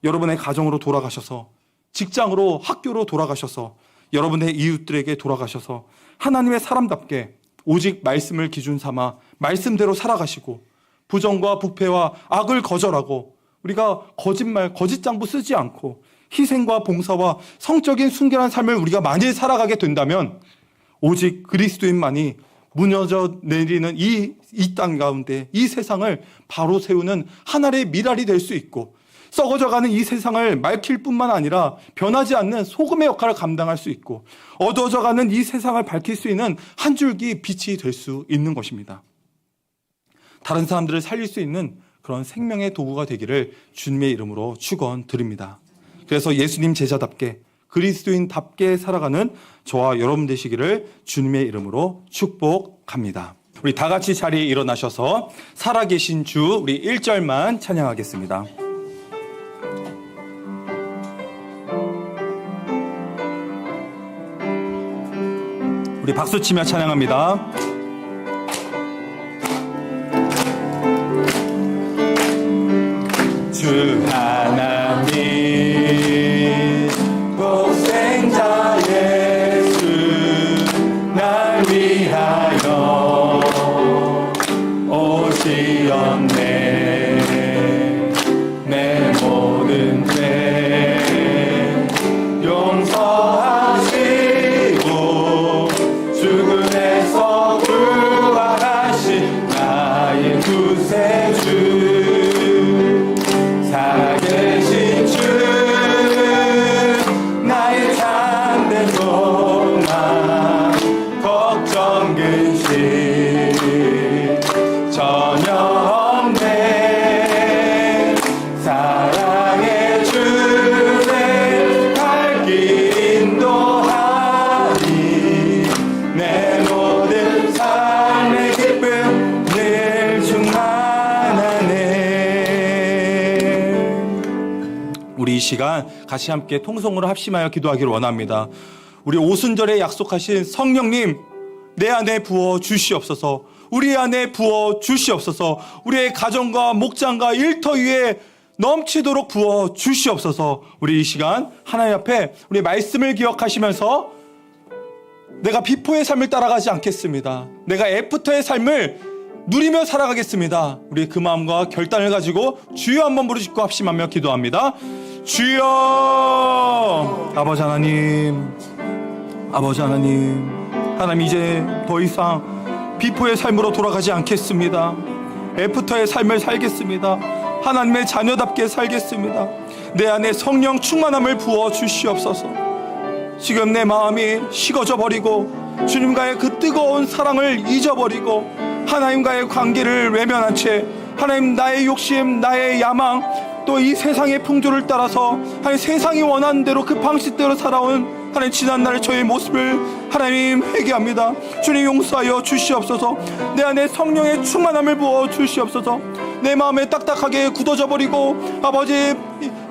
여러분의 가정으로 돌아가셔서, 직장으로, 학교로 돌아가셔서, 여러분의 이웃들에게 돌아가셔서 하나님의 사람답게 오직 말씀을 기준 삼아 말씀대로 살아가시고 부정과 부패와 악을 거절하고 우리가 거짓말, 거짓장부 쓰지 않고 희생과 봉사와 성적인 순결한 삶을 우리가 많이 살아가게 된다면 오직 그리스도인만이 무너져 내리는 이 땅 가운데 이 세상을 바로 세우는 하나의 미랄이 될 수 있고, 썩어져가는 이 세상을 맑힐 뿐만 아니라 변하지 않는 소금의 역할을 감당할 수 있고, 어두워져가는 이 세상을 밝힐 수 있는 한 줄기 빛이 될 수 있는 것입니다. 다른 사람들을 살릴 수 있는 그런 생명의 도구가 되기를 주님의 이름으로 축원드립니다. 그래서 예수님 제자답게, 그리스도인답게 살아가는 저와 여러분 되시기를 주님의 이름으로 축복합니다. 우리 다 같이 자리에 일어나셔서 살아계신 주, 우리 1절만 찬양하겠습니다. 우리 박수치며 찬양합니다. 주 하나님 독생자 예수 날 위하여 오시었네. 내 모든 죄 용서하시고 죽음에서 부활하신 나의 구세주, 살아계신 주, 나의 참된 소망, 걱정 근심 전혀 없네. 사랑의 주를 밝기 인도하니 내 모든 삶의 기쁨 늘 충만하네. 우리 이 시간 같이 함께 통성으로 합심하여 기도하기를 원합니다. 우리 오순절에 약속하신 성령님, 내 안에 부어 주시옵소서. 우리 안에 부어 주시옵소서. 우리의 가정과 목장과 일터 위에 넘치도록 부어 주시옵소서. 우리 이 시간 하나님 앞에 우리 말씀을 기억하시면서 내가 비포의 삶을 따라가지 않겠습니다. 내가 애프터의 삶을 누리며 살아가겠습니다. 우리 그 마음과 결단을 가지고 주여 한번 부르짖고 합심하며 기도합니다. 주여. 아버지 하나님, 아버지 하나님, 하나님 이제 더 이상 비포의 삶으로 돌아가지 않겠습니다. 애프터의 삶을 살겠습니다. 하나님의 자녀답게 살겠습니다. 내 안에 성령 충만함을 부어 주시옵소서. 지금 내 마음이 식어져 버리고 주님과의 그 뜨거운 사랑을 잊어버리고 하나님과의 관계를 외면한 채 하나님 나의 욕심, 나의 야망, 또 이 세상의 풍조를 따라서 하나님 세상이 원하는 대로 그 방식대로 살아온 하나님 지난날의 저의 모습을 하나님 회개합니다. 주님 용서하여 주시옵소서. 내 안에 성령의 충만함을 부어 주시옵소서. 내 마음에 딱딱하게 굳어져 버리고 아버지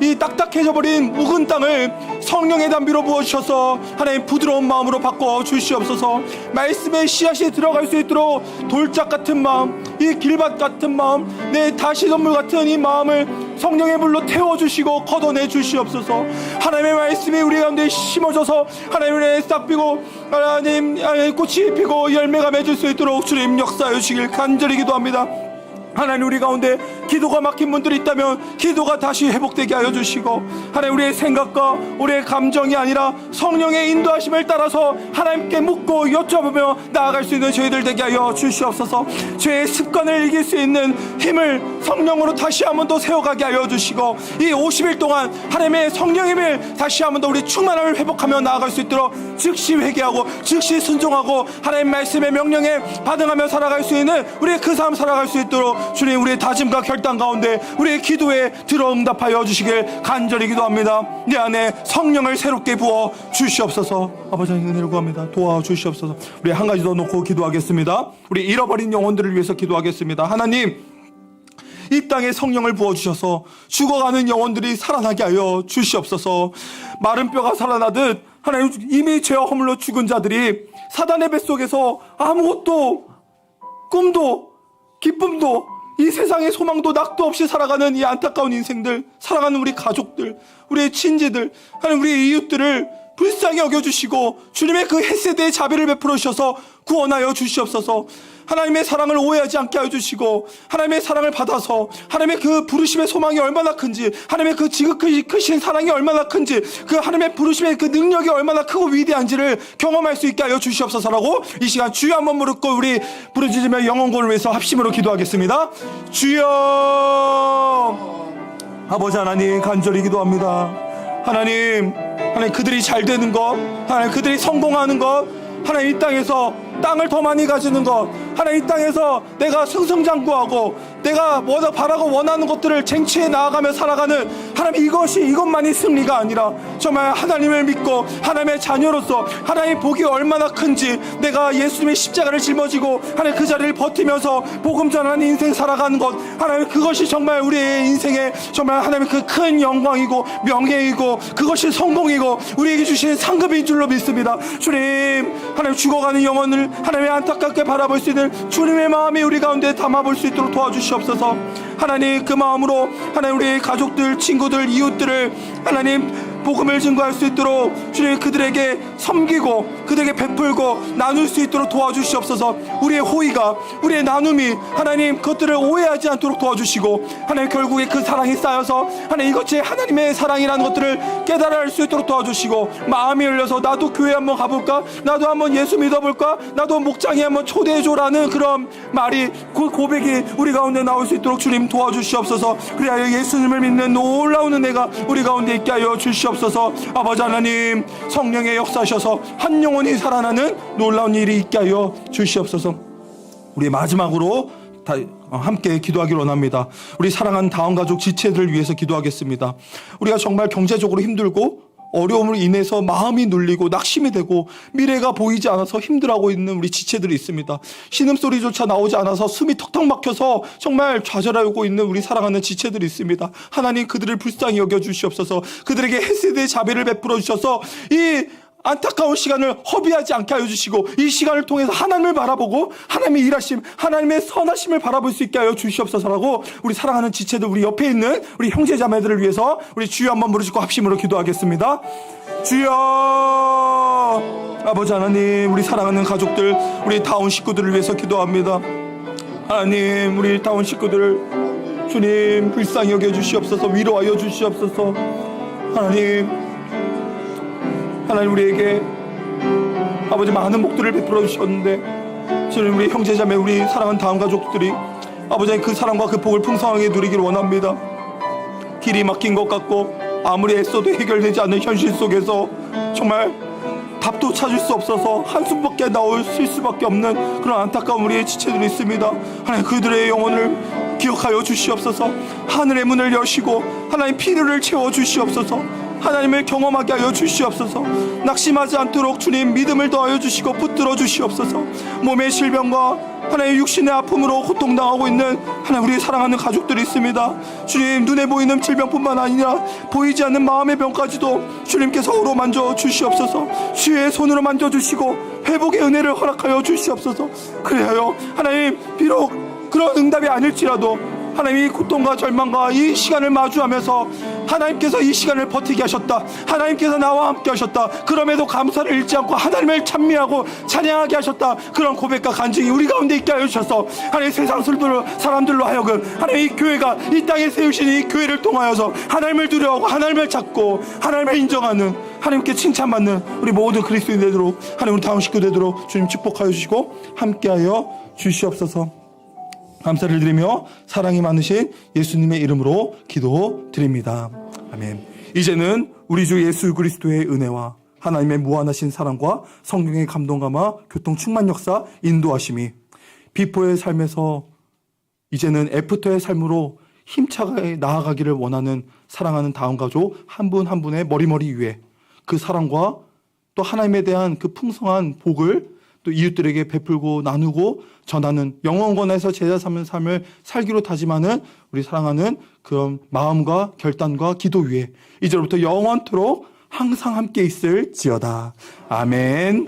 이 딱딱해져 버린 묵은 땅을 성령의 담비로 부어주셔서 하나님 부드러운 마음으로 바꿔 주시옵소서. 말씀의 씨앗이 들어갈 수 있도록 돌짝 같은 마음, 이 길밭 같은 마음, 내 다시덤물 같은 이 마음을 성령의 물로 태워주시고 걷어내 주시옵소서. 하나님의 말씀이 우리 가운데 심어져서 하나님의 싹피고 하나님 꽃이 피고 열매가 맺을 수 있도록 주님 역사해 주시길 간절히 기도합니다. 하나님 우리 가운데 기도가 막힌 분들이 있다면 기도가 다시 회복되게 하여 주시고 하나님 우리의 생각과 우리의 감정이 아니라 성령의 인도하심을 따라서 하나님께 묻고 여쭤보며 나아갈 수 있는 저희들 되게 하여 주시옵소서. 죄의 습관을 이길 수 있는 힘을 성령으로 다시 한번 더 세워가게 하여 주시고 이 50일 동안 하나님의 성령의 힘을 다시 한번 더 우리 충만함을 회복하며 나아갈 수 있도록 즉시 회개하고 즉시 순종하고 하나님 말씀의 명령에 반응하며 살아갈 수 있는 우리의 그 삶 살아갈 수 있도록 주님 우리의 다짐과 결단 가운데 우리의 기도에 들어응답하여 주시길 간절히 기도합니다. 내 안에 성령을 새롭게 부어 주시옵소서. 아버지 은혜를 구합니다. 도와주시옵소서. 우리 한 가지 더 놓고 기도하겠습니다. 우리 잃어버린 영혼들을 위해서 기도하겠습니다. 하나님 이 땅에 성령을 부어주셔서 죽어가는 영혼들이 살아나게 하여 주시옵소서. 마른 뼈가 살아나듯 하나님 이미 죄와 허물로 죽은 자들이 사단의 뱃속에서 아무것도 꿈도 기쁨도 이 세상의 소망도 낙도 없이 살아가는 이 안타까운 인생들, 살아가는 우리 가족들, 우리의 친지들, 하나님 우리의 이웃들을 불쌍히 여겨주시고 주님의 그 헤세드의 자비를 베풀어 주셔서 구원하여 주시옵소서. 하나님의 사랑을 오해하지 않게 하여 주시고 하나님의 사랑을 받아서 하나님의 그 부르심의 소망이 얼마나 큰지, 하나님의 그 지극히 크신 사랑이 얼마나 큰지, 그 하나님의 부르심의 그 능력이 얼마나 크고 위대한지를 경험할 수 있게 하여 주시옵소서라고 이 시간 주여 한번 부르고 우리 부르짖으며 영혼권을 위해서 합심으로 기도하겠습니다. 주여. 아버지 하나님 간절히 기도합니다. 하나님 그들이 잘 되는 것, 하나님 그들이 성공하는 것, 하나님 이 땅에서 땅을 더 많이 가지는 것, 하나님 이 땅에서 내가 승승장구하고 내가 바라고 원하는 것들을 쟁취해 나아가며 살아가는 하나님 이것만이 승리가 아니라 정말 하나님을 믿고 하나님의 자녀로서 하나님의 복이 얼마나 큰지 내가 예수님의 십자가를 짊어지고 하나님 그 자리를 버티면서 복음 전하는 인생 살아가는 것, 하나님 그것이 정말 우리의 인생에 정말 하나님의 그 큰 영광이고 명예이고 그것이 성공이고 우리에게 주신 상급인 줄로 믿습니다. 주님 하나님 죽어가는 영혼을 하나님의 안타깝게 바라볼 수 있는 주님의 마음이 우리 가운데 담아볼 수 있도록 도와주시옵소서. 하나님 그 마음으로 하나님 우리 가족들, 친구들, 이웃들을 하나님 복음을 증거할 수 있도록 주님 그들에게 섬기고 그들에게 베풀고 나눌 수 있도록 도와주시옵소서. 우리의 호의가, 우리의 나눔이 하나님 그것들을 오해하지 않도록 도와주시고 하나님 결국에 그 사랑이 쌓여서 하나님 이것이 하나님의 사랑이라는 것들을 깨달아 알 수 있도록 도와주시고 마음이 열려서 나도 교회 한번 가볼까, 나도 한번 예수 믿어볼까, 나도 목장에 한번 초대해줘라는 그런 말이, 그 고백이 우리 가운데 나올 수 있도록 주님 도와주시옵소서. 그래야 예수님을 믿는 놀라운 은혜가 우리 가운데 있게 하여 주시옵소서. 아버지 하나님 성령의 역사하셔서 한 영혼이 살아나는 놀라운 일이 있게 하여 주시옵소서. 우리 마지막으로 함께 기도하기를 원합니다. 우리 사랑하는 다음 가족 지체들을 위해서 기도하겠습니다. 우리가 정말 경제적으로 힘들고 어려움으로 인해서 마음이 눌리고 낙심이 되고 미래가 보이지 않아서 힘들어하고 있는 우리 지체들이 있습니다. 신음소리조차 나오지 않아서 숨이 턱턱 막혀서 정말 좌절하고 있는 우리 사랑하는 지체들이 있습니다. 하나님 그들을 불쌍히 여겨주시옵소서. 그들에게 헤세드의 자비를 베풀어 주셔서 이 안타까운 시간을 허비하지 않게 하여 주시고 이 시간을 통해서 하나님을 바라보고 하나님의 일하심, 하나님의 선하심을 바라볼 수 있게 하여 주시옵소서라고 우리 사랑하는 지체들, 우리 옆에 있는 우리 형제자매들을 위해서 우리 주여 한번 부르시고 합심으로 기도하겠습니다. 주여, 아버지 하나님, 우리 사랑하는 가족들, 우리 다운 식구들을 위해서 기도합니다. 하나님, 우리 다운 식구들을 주님 불쌍히 여겨 주시옵소서, 위로하여 주시옵소서. 하나님 우리에게 아버지 많은 복들을 베풀어 주셨는데 주님, 우리 형제자매, 우리 사랑하는 다음 가족들이 아버지 그 사랑과 그 복을 풍성하게 누리기를 원합니다. 길이 막힌 것 같고 아무리 애써도 해결되지 않는 현실 속에서 정말 답도 찾을 수 없어서 한숨밖에 나올 수밖에 없는 그런 안타까운 우리의 지체들이 있습니다. 하나님, 그들의 영혼을 기억하여 주시옵소서. 하늘의 문을 여시고 하나님 피로를 채워 주시옵소서. 하나님을 경험하게 하여 주시옵소서. 낙심하지 않도록 주님 믿음을 더하여 주시고 붙들어 주시옵소서. 몸의 질병과 하나님 육신의 아픔으로 고통당하고 있는 하나님 우리 사랑하는 가족들이 있습니다. 주님, 눈에 보이는 질병뿐만 아니라 보이지 않는 마음의 병까지도 주님께서 어루 만져 주시옵소서. 주의 손으로 만져 주시고 회복의 은혜를 허락하여 주시옵소서. 그래요 하나님, 비록 그런 응답이 아닐지라도 하나님이 고통과 절망과 이 시간을 마주하면서 하나님께서 이 시간을 버티게 하셨다, 하나님께서 나와 함께 하셨다, 그럼에도 감사를 잃지 않고 하나님을 찬미하고 찬양하게 하셨다, 그런 고백과 간증이 우리 가운데 있게 하여 주셔서 하나님 세상 사람들로 하여금 하나님 이 교회가 이 땅에 세우신 이 교회를 통하여서 하나님을 두려워하고 하나님을 찾고 하나님을 인정하는, 하나님께 칭찬받는 우리 모든 그리스도인 되도록 하나님 우리 다음 식구 되도록 주님 축복하여 주시고 함께하여 주시옵소서. 감사를 드리며 사랑이 많으신 예수님의 이름으로 기도드립니다. 아멘. 이제는 우리 주 예수 그리스도의 은혜와 하나님의 무한하신 사랑과 성령의 감동감화 교통 충만 역사 인도하심이 비포의 삶에서 이제는 애프터의 삶으로 힘차게 나아가기를 원하는 사랑하는 다음 가족 한 분 한 분의 머리머리 위에 그 사랑과 또 하나님에 대한 그 풍성한 복을 또 이웃들에게 베풀고 나누고 전하는 영원권에서 제자 삼는 삶을 살기로 다짐하는 우리 사랑하는 그런 마음과 결단과 기도 위에 이제부터 영원토록 항상 함께 있을지어다. 아멘.